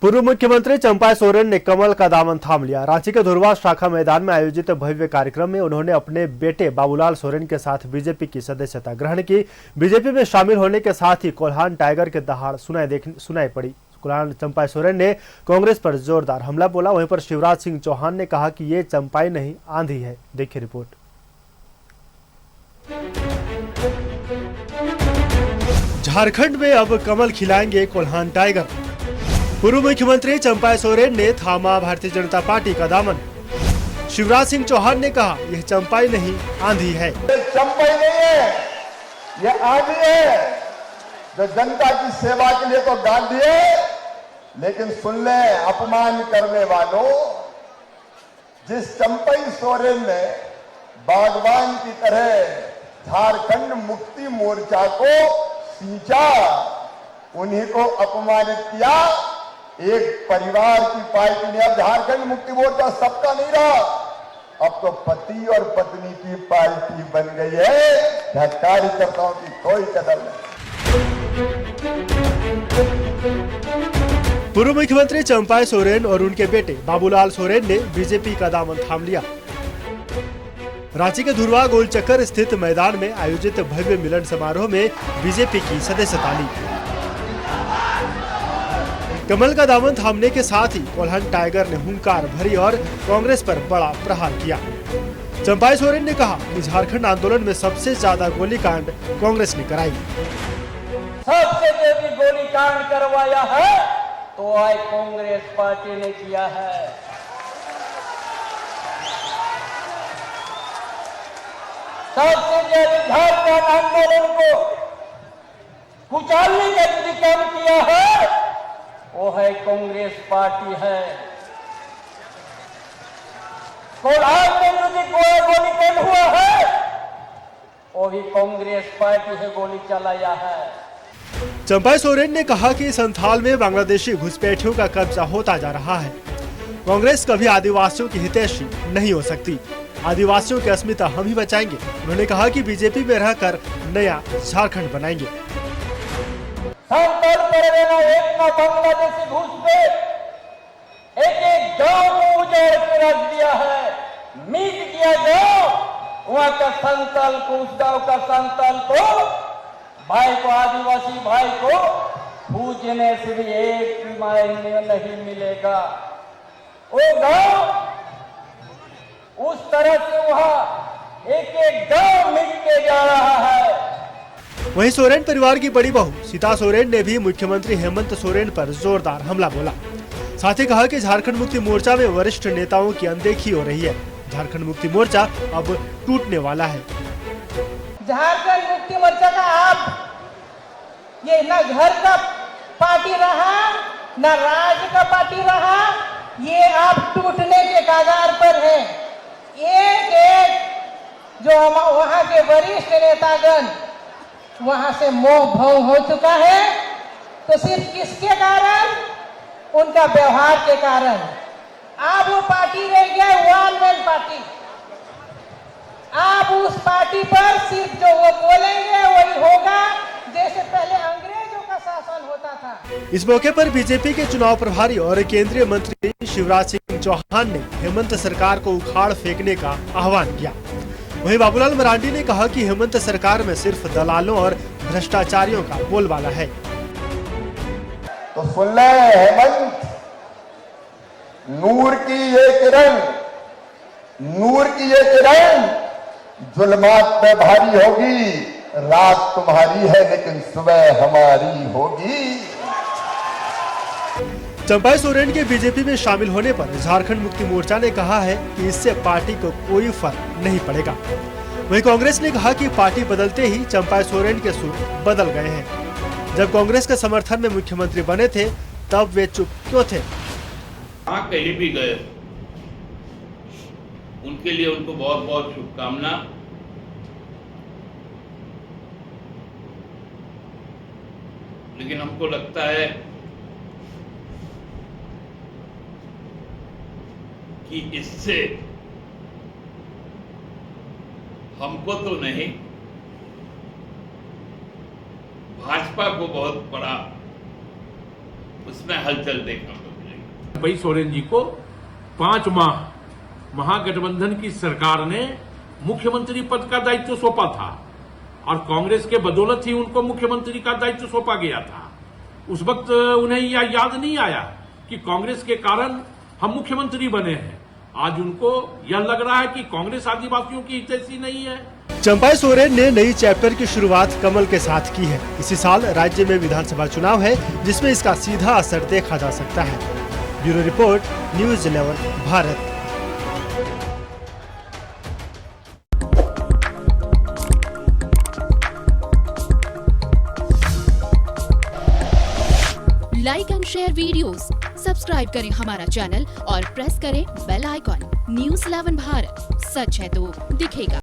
पूर्व मुख्यमंत्री चंपाई सोरेन ने कमल का दामन थाम लिया। रांची के धुरवा शाखा मैदान में आयोजित भव्य कार्यक्रम में उन्होंने अपने बेटे बाबूलाल सोरेन के साथ बीजेपी की सदस्यता ग्रहण की। बीजेपी में शामिल होने के साथ ही कोल्हान टाइगर के दहाड़ सुनाई पड़ी। कोल्हान चंपाई सोरेन ने कांग्रेस पर जोरदार हमला बोला। वहीं पर शिवराज सिंह चौहान ने कहा कि ये चंपाई नहीं आंधी है। देखिए रिपोर्ट। झारखंड में अब कमल खिलाएंगे कोल्हान टाइगर। पूर्व मुख्यमंत्री चंपाई सोरेन ने थामा भारतीय जनता पार्टी का दामन। शिवराज सिंह चौहान ने कहा यह चंपाई नहीं आंधी है। चंपाई नहीं है, यह आंधी है जो जनता की सेवा के लिए तो गांधी है, लेकिन सुन ले अपमान करने वालों, जिस चंपाई सोरेन ने बागवान की तरह झारखंड मुक्ति मोर्चा को सींचा, उन्हीं को अपमानित किया। एक परिवार की पार्टी ने, अब झारखंड मुक्ति मोर्चा सबका नहीं रहा, अब तो पति और पत्नी की पार्टी बन गई है। कार्यकर्ताओं की कोई कदर नहीं। पूर्व मुख्यमंत्री चंपाई सोरेन और उनके बेटे बाबूलाल सोरेन ने बीजेपी का दामन थाम लिया। रांची के धुरवा गोलचक्कर स्थित मैदान में आयोजित भव्य मिलन समारोह में बीजेपी की सदस्यता ली। कमल का दामन थामने के साथ ही कोल्हान टाइगर ने हुंकार भरी और कांग्रेस पर बड़ा प्रहार किया। चंपाई सोरेन ने कहा कि झारखंड आंदोलन में सबसे ज्यादा गोलीकांड कांग्रेस ने कराई। सबसे ज्यादा गोलीकांड करवाया है तो आज कांग्रेस पार्टी ने किया है। सबसे ज्यादा झारखंड आंदोलन को कुचलने का यदि काम किया है वो है कांग्रेस पार्टी है। कोल्हान में यदि गोलीकांड हुआ है वो भी कांग्रेस पार्टी से गोली चलाया है। चंपाई सोरेन ने कहा कि संथाल में बांग्लादेशी घुसपैठियों का कब्जा होता जा रहा है। कांग्रेस कभी आदिवासियों की हितैषी नहीं हो सकती। आदिवासियों की अस्मिता हम ही बचाएंगे। उन्होंने कहा कि बीजेपी में रहकर नया झारखंड बनाएंगे। संथाल परगना एक ना बांग्लादेशी घुसपैठ एक गांव को उजाड़ के रख दिया है, मीट किया गांव, वहां का संथाल को, उस गांव का संथाल को, भाई को, आदिवासी भाई को पूजने से भी एक मायने नहीं मिलेगा। वो गांव उस तरह से वहां एक एक गांव मिटके जा रहा है। वहीं सोरेन परिवार की बड़ी बहू सीता सोरेन ने भी मुख्यमंत्री हेमंत सोरेन पर जोरदार हमला बोला। साथ ही कहा कि झारखंड मुक्ति मोर्चा में वरिष्ठ नेताओं की अनदेखी हो रही है। झारखंड मुक्ति मोर्चा अब टूटने वाला है। झारखंड मुक्ति मोर्चा का आप ये न घर का पार्टी रहा न राज्य का पार्टी रहा, ये आप टूटने के कगार पर है। एक एक जो वहाँ के वरिष्ठ नेतागण वहाँ से मोह भंग हो चुका है, तो सिर्फ किसके कारण? उनका व्यवहार के कारण। अब वो पार्टी रह गया वन मैन पार्टी। आप उस पार्टी पर सिर्फ जो वो बोलेंगे वही होगा, जैसे पहले अंग्रेजों का शासन होता था। इस मौके पर बीजेपी के चुनाव प्रभारी और केंद्रीय मंत्री शिवराज सिंह चौहान ने हेमंत सरकार को उखाड़ फेंकने का आह्वान किया। वहीं बाबूलाल मरांडी ने कहा कि हेमंत सरकार में सिर्फ दलालों और भ्रष्टाचारियों का बोलबाला है। तो सुन ले हेमंत, नूर की ये किरण, नूर की ये किरण जुल्मात में भारी होगी। रात तुम्हारी है लेकिन सुबह हमारी होगी। चंपाई सोरेन के बीजेपी में शामिल होने पर झारखंड मुक्ति मोर्चा ने कहा है कि इससे पार्टी को कोई फर्क नहीं पड़ेगा। वहीं कांग्रेस ने कहा कि पार्टी बदलते ही चंपाई सोरेन के सुर बदल गए हैं। जब कांग्रेस के समर्थन में मुख्यमंत्री बने थे तब वे चुप क्यों थे? कहीं भी गए उनके लिए उनको बहुत बहुत शुभकामना। लेकिन हमको लगता है कि इससे हमको तो नहीं, भाजपा को बहुत बड़ा उसमें हलचल देखना पड़ा। चंपई सोरेन जी को 5 माह महागठबंधन की सरकार ने मुख्यमंत्री पद का दायित्व सौंपा था और कांग्रेस के बदौलत ही उनको मुख्यमंत्री का दायित्व सौंपा गया था। उस वक्त उन्हें यह याद नहीं आया कि कांग्रेस के कारण हम मुख्यमंत्री बने हैं। आज उनको यह लग रहा है कि कांग्रेस आदिवासियों की हितैषी नहीं है। चंपाई सोरेन ने नई चैप्टर की शुरुआत कमल के साथ की है। इसी साल राज्य में विधानसभा चुनाव है, जिसमें इसका सीधा असर देखा जा सकता है। Bureau report, news 11 Bharat. Like and share videos, subscribe करें हमारा चैनल और प्रेस करें बेल आइकॉन। न्यूज़ 11 भारत, सच है तो दिखेगा।